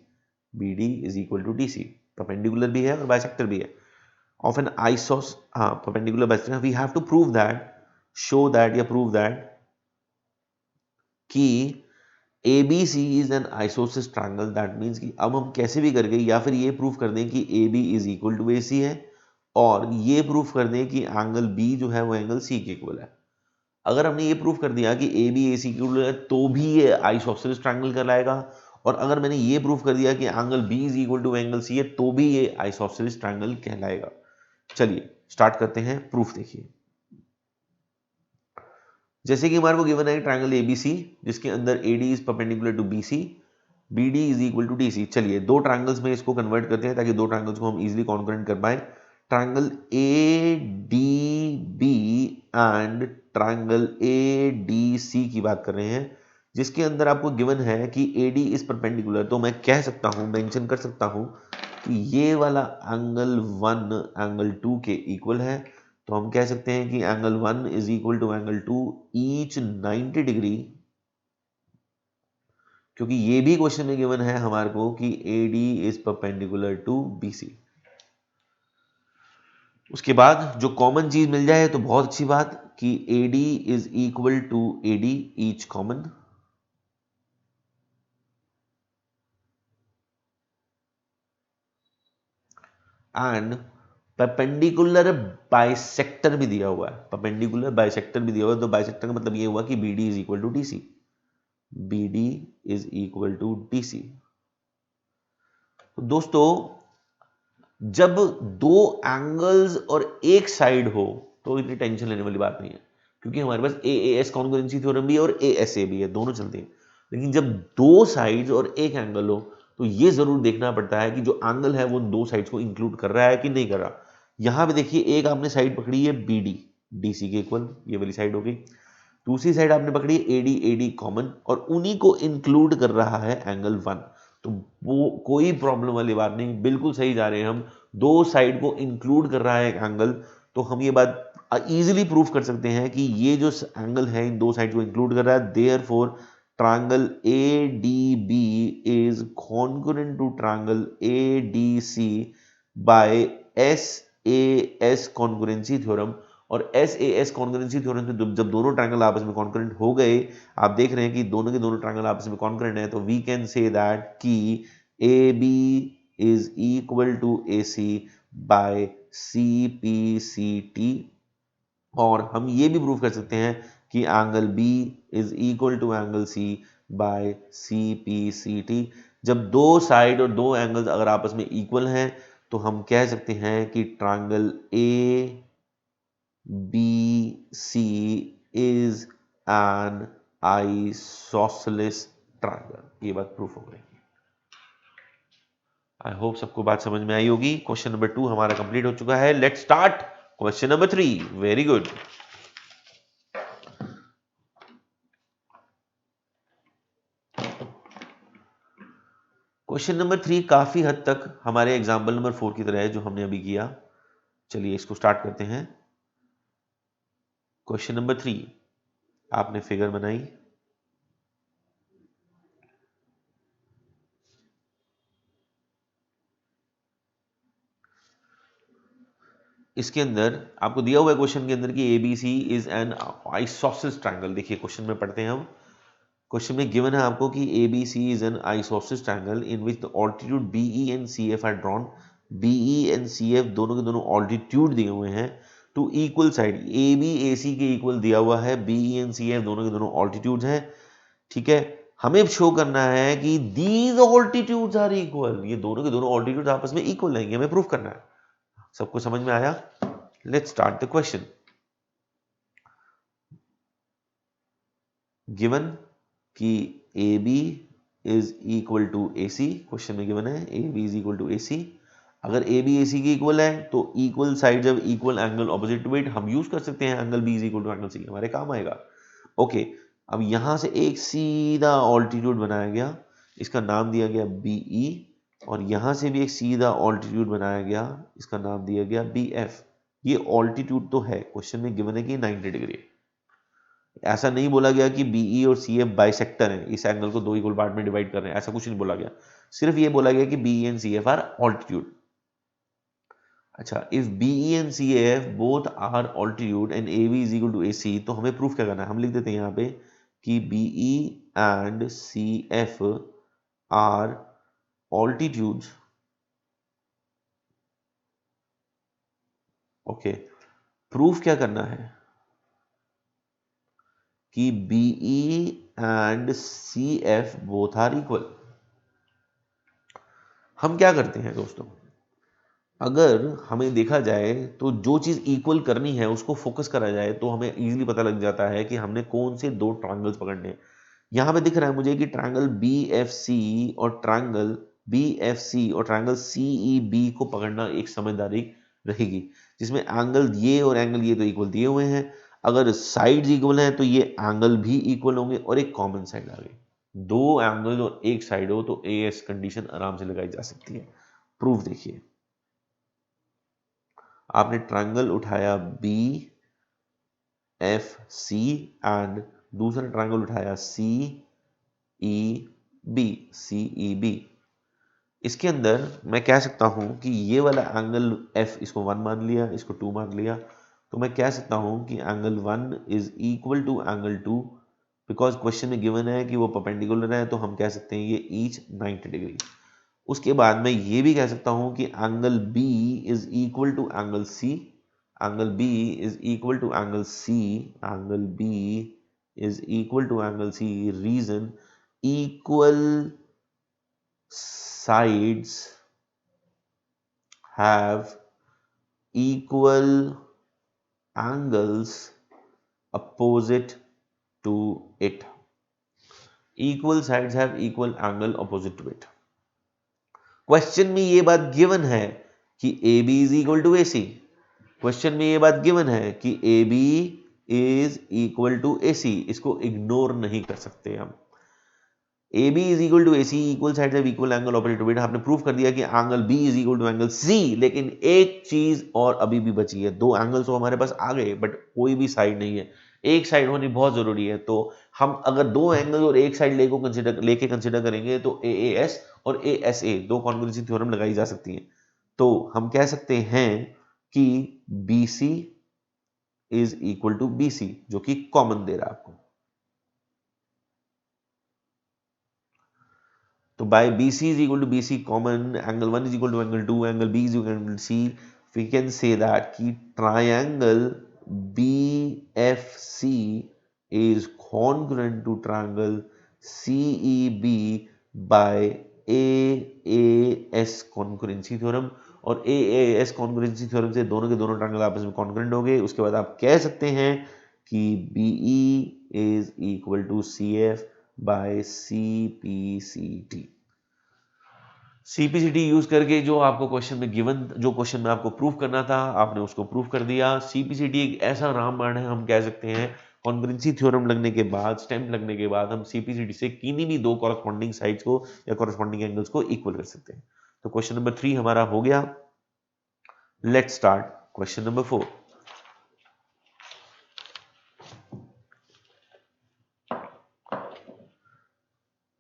BD is equal to DC, perpendicular भी है और बाइसेक्टर भी है। of an perpendicular bisection, we have to prove that, show that या prove that कि ABC is an isosceles triangle. That means कि अब हम कैसे भी करके या फिर ये प्रूफ कर दें कि AB is equal to AC है, और ये प्रूफ कर दें कि एंगल B जो है वो एंगल C के इक्वल है। अगर हमने ये प्रूफ कर दिया कि AB AC के इक्वल है तो भी ये आइसोसेलेस ट्रायंगल कहलाएगा, और अगर मैंने ये प्रूफ कर दिया कि angle B is equal to angle C है तो भी ये आइसोसेलेस ट्रायंगल कहलाएगा। चलिए स्टार्ट करते हैं प्रूफ। देखिए जैसे कि हमारे को गिवन है ट्रायंगल ABC जिसके अंदर AD is perpendicular to BC, BD is equal to DC। चलिए दो ट्रायंगल्स में इसको कन्वर्ट करते हैं ताकि दो ट्रायंगल्स को हम इजीली कॉन्करेंट कर पाए। Triangle ADB and triangle ADC की बात कर रहे हैं, जिसके अंदर आपको गिवन है कि AD इज परपेंडिकुलर, तो मैं कह सकता हूं, मेंशन कर सकता हूं कि ये वाला एंगल 1 एंगल 2 के इक्वल है। तो हम कह सकते हैं कि angle 1 is equal to angle 2 each 90 degree, क्योंकि ये भी क्वेश्चन में गिवन है हमारे को कि AD is perpendicular to BC। उसके बाद जो कॉमन चीज मिल जाए तो बहुत अच्छी बात कि AD is equal to AD each common, and perpendicular bisector भी दिया हुआ है। परपेंडिकुलर बाइसेक्टर भी दिया हुआ है, तो बाइसेक्टर का मतलब ये हुआ कि BD is equal to DC। BD is equal to DC। तो दोस्तों जब दो एंगल्स और एक साइड हो तो इतनी टेंशन लेने वाली बात नहीं है, क्योंकि हमारे पास AAS कॉन्करेंसी थ्योरम भी है और ASA भी है, दोनों चलते हैं। लेकिन जब दो साइड्स और एक एंगल हो तो ये जरूर देखना पड़ता है कि जो एंगल है वो दो साइड्स को इंक्लूड कर रहा है कि नहीं कर रहा। यहां पे देखिए एक आपने साइड पकड़ी है BD, DC के इक्वल, ये वाली साइड हो गई। दूसरी साइड आपने पकड़ी AD कॉमन, और उन्हीं को इंक्लूड कर रहा है एंगल 1। तो वो कोई प्रॉब्लम वाली बात नहीं, बिल्कुल सही जा रहे हैं हम। दो साइड को इंक्लूड कर रहा है एक एंगल, तो हम ये बात इजीली प्रूफ कर सकते हैं कि ये जो एंगल है इन दो साइड को इंक्लूड कर रहा है। Therefore triangle ADB is congruent to triangle ADC by SAS congruency theorem. और SAS कॉन्करेंसी थ्योरम से जब दोनों ट्रायंगल आपस में कॉन्करेंट हो गए, आप देख रहे हैं कि दोनों के दोनों ट्रायंगल आपस में कॉन्करेंट है, तो वी कैन से दैट कि AB is equal to AC by CPCT। और हम ये भी प्रूव कर सकते हैं कि angle B is equal to angle C by CPCT। जब दो साइड और दो एंगल्स अगर आपस में इक्वल हैं तो हम कह सकते हैं कि triangle ABC is an isosceles triangle। ये बात प्रूफ हो गई। आई होप सबको बात समझ में आई होगी। क्वेश्चन नंबर 2 हमारा कंप्लीट हो चुका है। Let's start question number 3। Very good. Question number 3 काफी हद तक हमारे एग्जाम्पल नंबर 4 की तरह है जो हमने अभी किया। चलिए इसको स्टार्ट करते हैं। क्वेश्चन नंबर 3, आपने फिगर बनाई, इसके अंदर आपको दिया हुआ है क्वेश्चन के अंदर कि ABC is an isosceles triangle. देखिए क्वेश्चन में पढ़ते हैं हम। क्वेश्चन में गिवन है आपको कि ABC is an isosceles triangle in which the altitude BE and CF are drawn. BE and CF दोनों के दोनों ऑल्टीट्यूड दिए हुए हैं to equal side. AB AC के इक्वल दिया हुआ है, BE एंड CF दोनों के दोनों ऑल्टीट्यूड्स हैं। ठीक है, हमें शो करना है कि दीज ऑल्टीट्यूड्स आर इक्वल, ये दोनों के दोनों ऑल्टीट्यूड्स आपस में इक्वल रहेंगे, हमें प्रूफ करना है। सबको समझ में आया? Let's start the question. Given कि AB is equal to AC, question में गिवन है AB is equal to AC। अगर AB AC की इक्वल है तो इक्वल साइड जब equal angle opposite to it, हम यूज कर सकते हैं angle B is equal to angle C, हमारे काम आएगा। ओके, अब यहां से एक सीधा ऑल्टीट्यूड बनाया गया, इसका नाम दिया गया BE, और यहां से भी एक सीधा ऑल्टीट्यूड बनाया गया, इसका नाम दिया गया BF। ये ऑल्टीट्यूड तो है, क्वेश्चन में गिवन है कि 90 डिग्री। ऐसा नहीं बोला गया कि BE और CF बाइसेक्टर हैं, इस एंगल को दो इक्वल पार्ट में डिवाइड कर रहे हैं, ऐसा कुछ नहीं बोला गया। सिर्फ ये बोला गया कि BE and CF are altitude. अच्छा, if BE and CAF both are altitude and AB is equal to AC, तो हमें प्रूफ क्या करना है? हम लिख देते हैं यहाँ पे कि BE and CF are altitudes. Okay, proof क्या करना है कि BE and CF both are equal. हम क्या करते हैं दोस्तों, अगर हमें देखा जाए तो जो चीज इक्वल करनी है उसको फोकस करा जाए तो हमें इजीली पता लग जाता है कि हमने कौन से दो ट्रायंगल्स पकड़ने हैं। यहां पे दिख रहा है मुझे कि ट्रायंगल BFC और ट्रायंगल BFC और ट्रायंगल CEB को पकड़ना एक समझदारी रहेगी, जिसमें एंगल ये और एंगल ये तो इक्वल दिए हुए हैं। अगर साइड्स इक्वल हैं तो ये एंगल भी इक्वल होंगे और एक कॉमन साइड आ गई। दो एंगल और एक साइड हो तो AS कंडीशन आराम से लगाई जा सकती है। प्रूफ देखिए, आपने ट्रायंगल उठाया BFC एंड दूसरा ट्रायंगल उठाया CEB। इसके अंदर मैं कह सकता हूं कि ये वाला एंगल F, इसको 1 मान लिया, इसको 2 मान लिया, तो मैं कह सकता हूं कि angle 1 is equal to angle 2। Because question में गिवन है कि वो परपेंडिकुलर है तो हम कह सकते हैं ये ईच 90 डिग्री। उसके बाद मैं ये भी कह सकता हूं कि angle B is equal to angle C। Angle B is equal to angle C। Angle B is equal to angle C। Reason, equal sides have equal angles opposite to it. Equal sides have equal angle opposite to it. Question में ये बात given है कि AB is equal to AC। Question में ये बात given है कि AB is equal to AC। इसको इग्नोर नहीं कर सकते हम। AB is equal to AC, equal sides have equal angle operate to it. आपने प्रूफ कर दिया कि angle B is equal to angle C, लेकिन एक चीज और अभी भी बची है। दो एंगल्स तो हमारे पास आ गए बट कोई भी साइड नहीं है। एक साइड होनी बहुत जरूरी है। तो हम अगर दो एंगल और एक साइड लेके कंसिडर करेंगे तो AAS और ASA दो कॉन्ग्रुएंसी थ्योरम लगाई जा सकती है। तो हम कह सकते हैं कि BC is equal to BC, जो कि कॉमन दे रहा है आपको। तो by BC is equal to BC common, angle 1 is equal to angle 2, angle B is equal to angle C, we can say that कि triangle BFC is congruent to triangle CEB by AAS congruency theorem। और AAS congruency theorem से दोनों के दोनों triangle आपस में congruent हो गए। उसके बाद आप कह सकते हैं कि BE is equal to CF by CPCT। CPCT use करके जो आपको क्वेश्चन में गिवन, जो क्वेश्चन में आपको प्रूफ करना था आपने उसको प्रूफ कर दिया। CPCT एक ऐसा रामबाण है, हम कह सकते हैं कॉन्ग्रुएंसी थ्योरम लगने के बाद, स्टैम्प लगने के बाद हम CPCT से किन्हीं भी दो कॉरस्पॉन्डिंग साइड्स को या कॉरस्पॉन्डिंग एंगल्स को इक्वल कर सकते हैं। तो क्वेश्चन नंबर 3 हमारा हो गया। Let's start question number 4।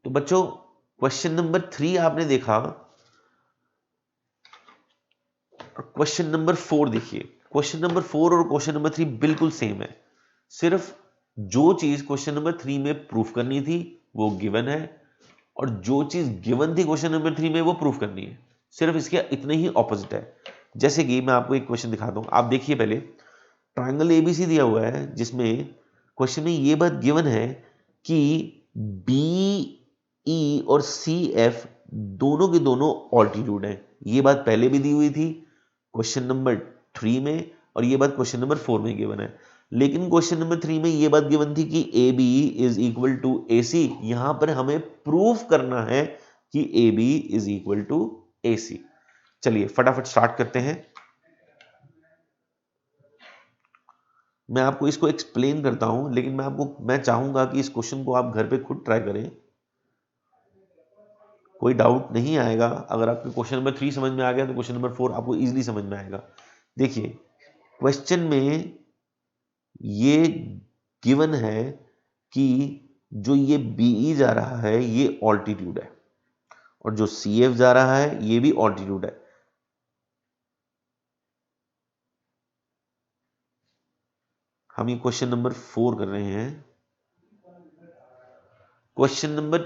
तो बच्चों क्वेश्चन नंबर 3 आपने देखा, क्वेश्चन नंबर 4 देखिए। क्वेश्चन नंबर 4 और क्वेश्चन नंबर 3 बिल्कुल सेम है। सिर्फ जो चीज क्वेश्चन नंबर 3 में प्रूफ करनी थी वो गिवन है, और जो चीज गिवन थी क्वेश्चन नंबर 3 में वो प्रूफ करनी है। सिर्फ इसके इतने ही ऑपोजिट है। जैसे कि मैं आपको एक क्वेश्चन दिखाता हूं, आप देखिए पहले। ट्रायंगल ABC दिया हुआ है जिसमें क्वेश्चन में ये बात गिवन है कि BE और CF दोनों के दोनों ऑल्टीट्यूड हैं। ये बात पहले भी दी हुई थी क्वेश्चन नंबर 3 में, और ये बात क्वेश्चन नंबर 4 में गिवन है। लेकिन क्वेश्चन नंबर 3 में ये बात गिवन थी कि AB is equal to AC। यहां पर हमें प्रूफ करना है कि AB is equal to AC। चलिए फटाफट स्टार्ट करते हैं। मैं आपको इसको एक्सप्लेन करता हूं, लेकिन मैं चाहूंगा कि इस क्वेश्चन को आप घर पे खुद ट्राई करें। कोई डाउट नहीं आएगा। अगर आपको क्वेश्चन नंबर 3 समझ में आ गया तो क्वेश्चन नंबर 4 आपको इजीली समझ में आएगा। देखिए क्वेश्चन में ये गिवन है कि जो ये BE जा रहा है ये ऑल्टीट्यूड है, और जो CF जा रहा है ये भी ऑल्टीट्यूड है। हम ये क्वेश्चन नंबर 4 कर रहे हैं। क्वेश्चन नंबर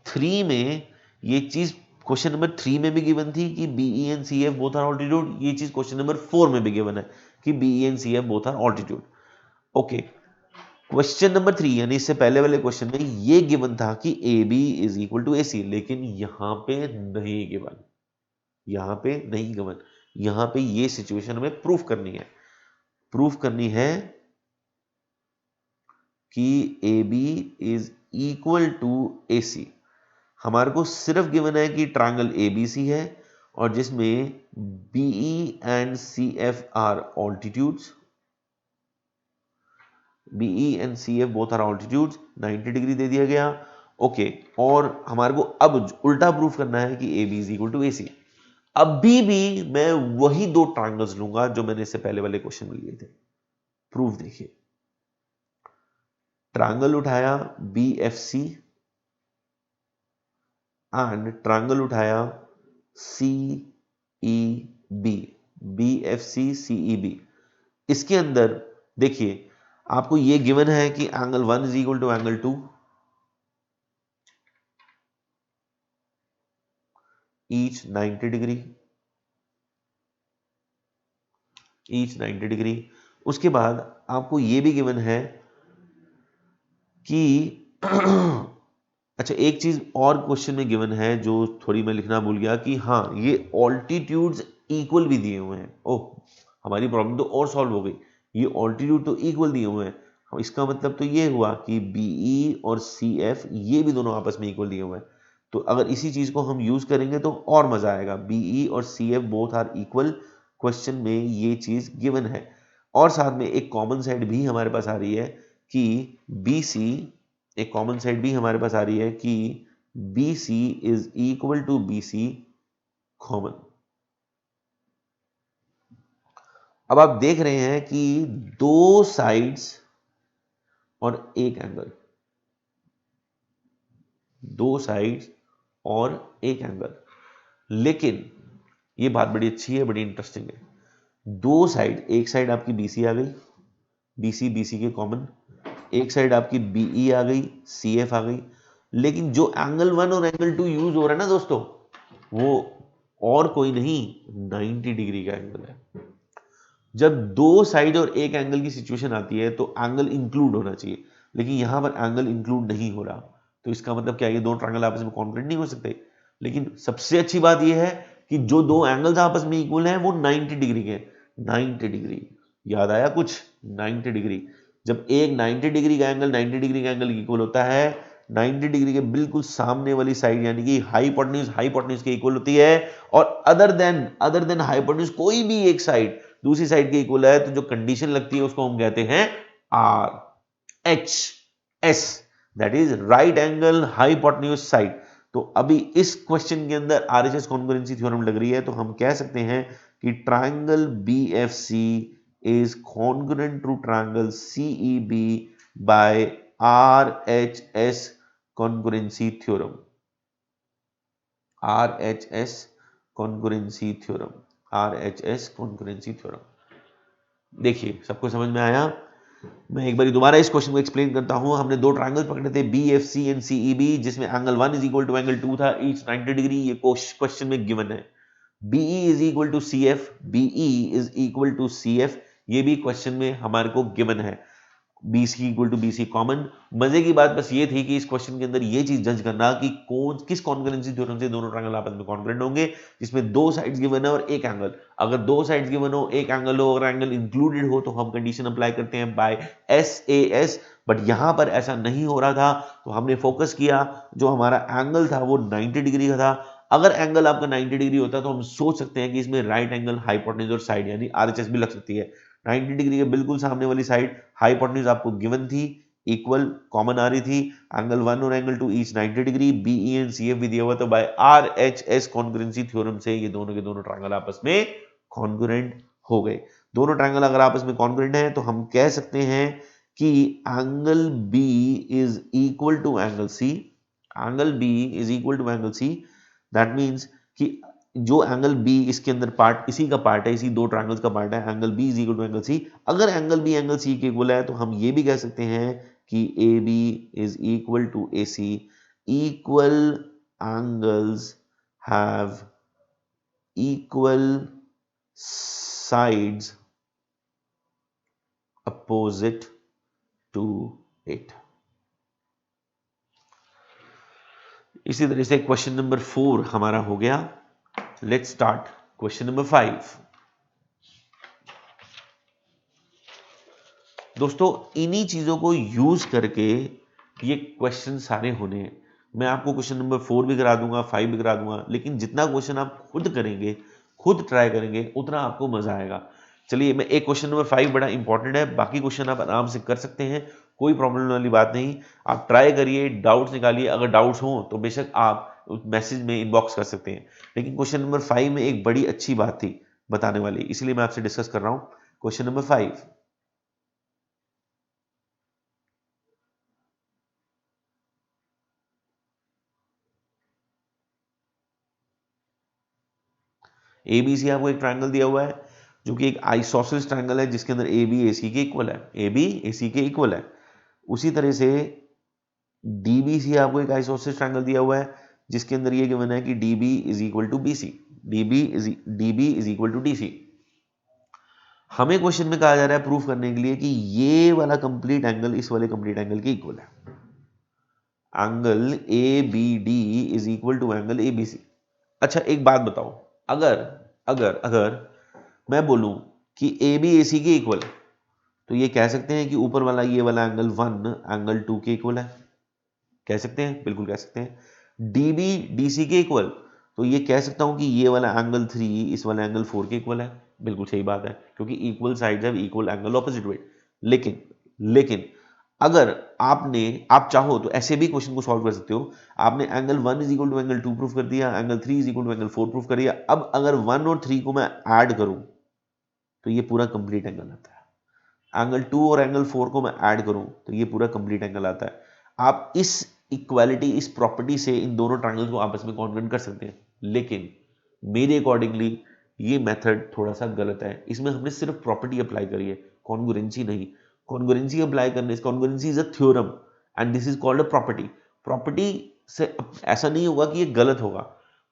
3 में ये चीज क्वेश्चन नंबर 3 में भी गिवन थी कि BE and CF both are altitude. ये चीज क्वेश्चन नंबर 4 में भी गिवन है कि BE and CF both are altitude. Okay, question number 3 यानी इससे पहले वाले क्वेश्चन में ये गिवन था कि AB is equal to AC, लेकिन यहां पे नहीं गिवन, यहां पे नहीं गिवन। यहां पे ये सिचुएशन हमें प्रूफ करनी है, प्रूफ करनी है कि AB is equal to AC। हमारे को सिर्फ गिवन है कि ट्रायंगल ABC है और जिसमें BE and CF are altitudes, BE and CF both are altitudes, 90 degree दे दिया गया। ओके, और हमारे को अब उल्टा प्रूफ करना है कि AB is equal to AC। अभी भी मैं वही दो ट्रायंगल्स लूंगा जो मैंने इससे पहले वाले क्वेश्चन में लिए थे। प्रूफ देखिए, ट्रायंगल उठाया BFC एंड ट्रायंगल उठाया CEB, BFC CEB। इसके अंदर देखिए आपको ये गिवन है कि angle 1 is equal to angle 2, each 90 degree, each 90 degree. उसके बाद आपको ये भी गिवन है कि अच्छा, एक चीज और क्वेश्चन में गिवन है जो थोड़ी मैं लिखना भूल गया कि हाँ, ये ऑल्टीट्यूड्स इक्वल भी दिए हुए हैं। ओह, हमारी प्रॉब्लम तो और सॉल्व हो गई, ये ऑल्टीट्यूड तो इक्वल दिए हुए हैं। इसका मतलब तो ये हुआ कि BE और CF ये भी दोनों आपस में इक्वल दिए हुए हैं। तो अगर इसी चीज को हम यूज करेंगे तो और मजा आएगा। BE और CF both are equal, question में ये चीज गिवन है। और साथ में एक कॉमन साइड भी हमारे पास आ रही है कि BC, एक कॉमन साइड भी हमारे पास आ रही है कि BC is equal to BC common. अब आप देख रहे हैं कि दो साइड्स और एक एंगल, दो साइड्स और एक एंगल, लेकिन ये बात बड़ी अच्छी है, बड़ी इंटरेस्टिंग है। दो साइड, एक साइड आपकी BC आ गई, BC के कॉमन, एक साइड आपकी BE आ गई, CF आ गई, लेकिन जो एंगल 1 और एंगल 2 यूज हो रहा है ना दोस्तों, वो और कोई नहीं 90 डिग्री का एंगल है। जब दो साइड और एक एंगल की सिचुएशन आती है तो एंगल इंक्लूड होना चाहिए, लेकिन यहां पर एंगल इंक्लूड नहीं हो रहा। तो इसका मतलब क्या, ये दो ट्रायंगल आपस में कॉन्ग्रुएंट नहीं हो सकते। लेकिन सबसे अच्छी बात यह है कि जो दो एंगल्स आपस में इक्वल हैं वो 90 डिग्री के। 90 डिग्री, याद आया कुछ? 90 डिग्री। जब एक 90 डिग्री का एंगल 90 डिग्री का एंगल इक्वल होता है, 90 डिग्री के बिल्कुल सामने वाली साइड यानी कि हाइपोटेन्यूज के इक्वल होती है, और अदर देन हाइपोटेन्यूज कोई भी एक साइड दूसरी साइड के इक्वल है, तो जो कंडीशन लगती है उसको हम कहते हैं RHS, that is right angle hypotenuse side. तो अभी इस क्वेश्चन के अंदर RHS कॉन्ग्रुएंसी थ्योरम लग रही है, तो हम कह सकते हैं कि triangle BFC is congruent to triangle CEB by RHS congruency theorem. RHS congruency theorem, RHS congruency theorem. देखिए, सबको समझ में आया? मैं एक बार दोबारा इस क्वेश्चन को एक्सप्लेन करता हूं। हमने दो ट्रायंगल पकड़े थे BFC एंड CEB, जिसमें angle 1 is equal to angle 2 था, ईच 90 डिग्री। ये क्वेश्चन में गिवन है। BE is equal to CF, BE is equal to CF, ये भी क्वेश्चन में हमारे को गिवन है। BC equal to BC common. मजे की बात बस ये थी कि इस क्वेश्चन के अंदर ये चीज जज करना कि किस कॉन्ग्रुएंसी थ्योरम से दोनों ट्रायंगल आपस में कॉन्ग्रुएंट होंगे, जिसमें दो साइड्स गिवन है और एक एंगल। अगर दो साइड्स गिवन हो, एक एंगल हो और एंगल इंक्लूडेड हो, तो हम कंडीशन अप्लाई करते हैं बाय SAS। बट यहां पर ऐसा नहीं हो रहा था, तो हमने फोकस किया, जो हमारा एंगल था वो 90 डिग्री का था। अगर एंगल आपका 90 डिग्री होता तो हम सोच सकते हैं कि इसमें राइट एंगल हाइपोटेन्यूज और साइड यानी RHS भी लग सकती है। 90 डिग्री के बिल्कुल सामने वाली साइड हाइपोटेन्यूज आपको गिवन थी, इक्वल कॉमन आ रही थी। एंगल 1 और angle 2 each 90 degree, BE and CF भी दिया हुआ, तो बाय RHS कॉन्ग्रुएंसी थ्योरम से ये दोनों के दोनों ट्रायंगल आपस में कॉन्ग्रुएंट हो गए। दोनों ट्रायंगल अगर आपस में कॉन्ग्रुएंट हैं तो हम कह सकते हैं कि angle B is equal to angle C, angle B is equal to angle C। That means कि जो एंगल बी इसके अंदर पार्ट इसी का पार्ट है, इसी दो ट्रायंगल्स का पार्ट है, angle B is equal to angle C. अगर एंगल बी एंगल सी के इक्वल है तो हम ये भी कह सकते हैं कि A B is equal to A C. Equal angles have equal sides opposite to it। इसी तरह से क्वेश्चन नंबर 4 हमारा हो गया। Let's start question number 5। दोस्तों इन्हीं चीजों को यूज करके ये क्वेश्चन सारे होने हैं। मैं आपको क्वेश्चन नंबर 4 भी करा दूंगा, 5 भी करा दूंगा, लेकिन जितना क्वेश्चन आप खुद करेंगे, खुद ट्राई करेंगे, उतना आपको मजा आएगा। चलिए, मैं एक क्वेश्चन नंबर 5 बड़ा इंपॉर्टेंट है, बाकी क्वेश्चन आप आराम से कर सकते हैं, कोई प्रॉब्लम वाली बात नहीं। आप ट्राई करिए, डाउट्स निकालिए, अगर डाउट्स हो तो बेशक आप मैसेज में इनबॉक्स कर सकते हैं। लेकिन क्वेश्चन नंबर 5 में एक बड़ी अच्छी बात थी बताने वाली, इसलिए मैं आपसे डिस्कस कर रहा हूं। क्वेश्चन नंबर 5, एबीसी आपको एक ट्रायंगल दिया हुआ है जो कि एक आइसोसेलेस ट्रायंगल है, जिसके अंदर ए बी ए सी के इक्वल है, ए बी ए सी के इक्वल है। उसी तरह से डीबीसी आपको एक आइसोसेलेस ट्रायंगल दिया हुआ है जिसके अंदर ये गिवन है कि DB is equal to BC, DB is equal to DC. हमें क्वेश्चन में कहा जा रहा है प्रूफ करने के लिए कि ये वाला कंप्लीट एंगल इस वाले कंप्लीट एंगल के इक्वल है। Angle A B D is equal to angle A B C. अच्छा एक बात बताओ, अगर अगर अगर मैं बोलूं कि ए बी ए सी के इक्वल है तो ये कह सकते हैं कि ऊपर वाला ये वाला एंगल 1 एंगल 2 के इक्वल है। कह सकते हैं, बिल्कुल कह सकते हैं। डीबी डीसी के इक्वल, तो ये कह सकता हूं कि ये वाला एंगल 3 इस वाला एंगल 4 के इक्वल है। बिल्कुल सही बात है, क्योंकि equal sides have equal angle opposite wait. लेकिन लेकिन अगर आप चाहो तो ऐसे भी क्वेश्चन को सॉल्व कर सकते हो। आपने angle 1 is equal to angle 2 proof कर दिया, angle 3 is equal to angle 4 proof कर दिया। अब अगर 1 और 3 को मैं ऐड करूं तो ये पूरा कंप्लीट एंगल आता है। एंगल 2 और एंगल 4 को मैं ऐड करूं तो ये पूरा कंप्लीट एंगल आता है। आप इस इक्वालिटी, इस प्रॉपर्टी से इन दोनों ट्रायंगल्स को आपस में कॉन्ग्रुएंट कर सकते हैं, लेकिन मेरे अकॉर्डिंगली ये मेथड थोड़ा सा गलत है। इसमें हमने सिर्फ प्रॉपर्टी अप्लाई करी है, कॉन्ग्रुएंसी नहीं। कॉन्ग्रुएंसी अप्लाई करने से, congruency is a theorem and this is called a property. Property से ऐसा नहीं होगा कि ये गलत होगा,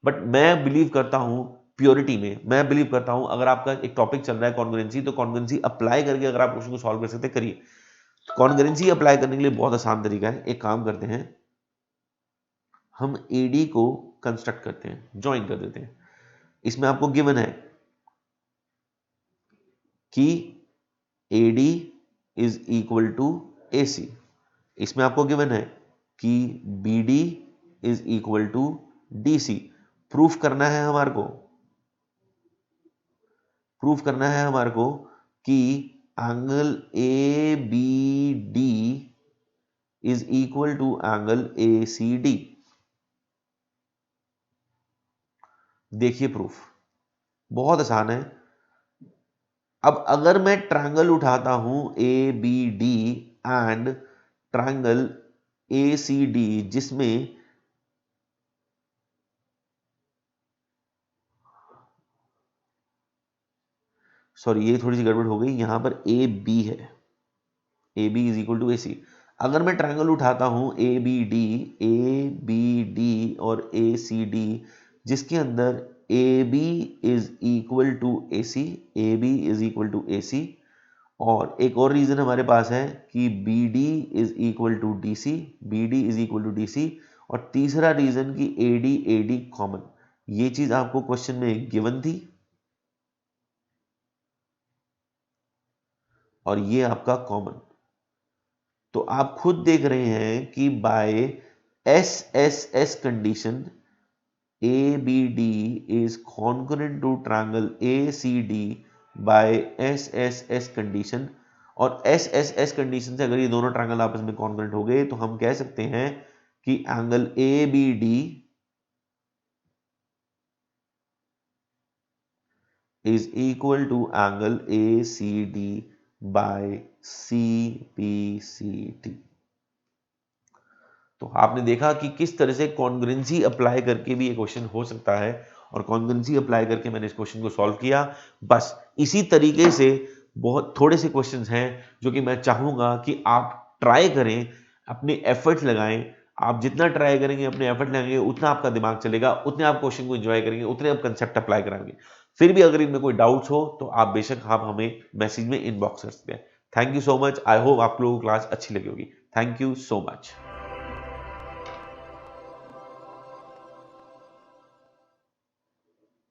बट मैं बिलीव करता हूं प्योरिटी में। मैं बिलीव करता हूं अगर आपका एक टॉपिक चल रहा है कॉन्ग्रुएंसी, तो कॉन्ग्रुएंसी अप्लाई करके अगर आप क्वेश्चन को सॉल्व कर सकते हैं, करिए। कॉन्ग्रुएंसी अप्लाई करने के लिए बहुत आसान तरीका है। एक काम करते हैं, हम एडी को कंस्ट्रक्ट करते हैं, ज्वाइन कर देते हैं। इसमें आपको गिवन है कि AD is equal to AC. इसमें आपको गिवन है कि BD is equal to DC. Proof करना है हमारे को, प्रूफ करना है हमारे को कि angle A B D is equal to angle A C D. देखिए प्रूफ बहुत आसान है। अब अगर मैं ट्रायंगल उठाता हूं A B D and triangle A C D, जिसमें सॉरी ये थोड़ी सी गड़बड़ हो गई, यहां पर ए बी है, A B is equal to A C. अगर मैं ट्रायंगल उठाता हूं ए बी डी और ए सी डी, जिसके अंदर A B is equal to A C, A B is equal to A C, और एक और रीजन हमारे पास है कि B D is equal to D C, B D is equal to D C, और तीसरा रीजन कि ए डी कॉमन। ये चीज आपको क्वेश्चन में गिवन थी और ये आपका कॉमन। तो आप खुद देख रहे हैं कि by S S S condition A B D is congruent to triangle A C D by S S S condition. और एस एस एस कंडीशन से अगर ये दोनों ट्रायंगल आपस में कॉन्ग्रुएंट हो गए तो हम कह सकते हैं कि angle A B D is equal to angle A C D by C P C T. तो आपने देखा कि किस तरह से कॉन्ग्रुएंसी अप्लाई करके भी ये क्वेश्चन हो सकता है, और कॉन्करेंसी अप्लाई करके मैंने इस क्वेश्चन को सॉल्व किया। बस इसी तरीके से बहुत थोड़े से क्वेश्चंस हैं जो कि मैं चाहूंगा कि आप ट्राई करें, अपने एफर्ट्स लगाएं। आप जितना ट्राई करेंगे, अपने एफर्ट लगाएंगे, उतना आपका दिमाग चलेगा, उतने आप क्वेश्चन को एंजॉय करेंगे, उतने आप कंसेप्ट अप्लाई कराएंगे। फिर भी अगर इनमें कोई डाउट्स हो तो आप बेशक आप हमें मैसेज में इनबॉक्स कर सकते हैं। Thank you so much. I hope आप लोगों को क्लास अच्छी लगी होगी। Thank you so much.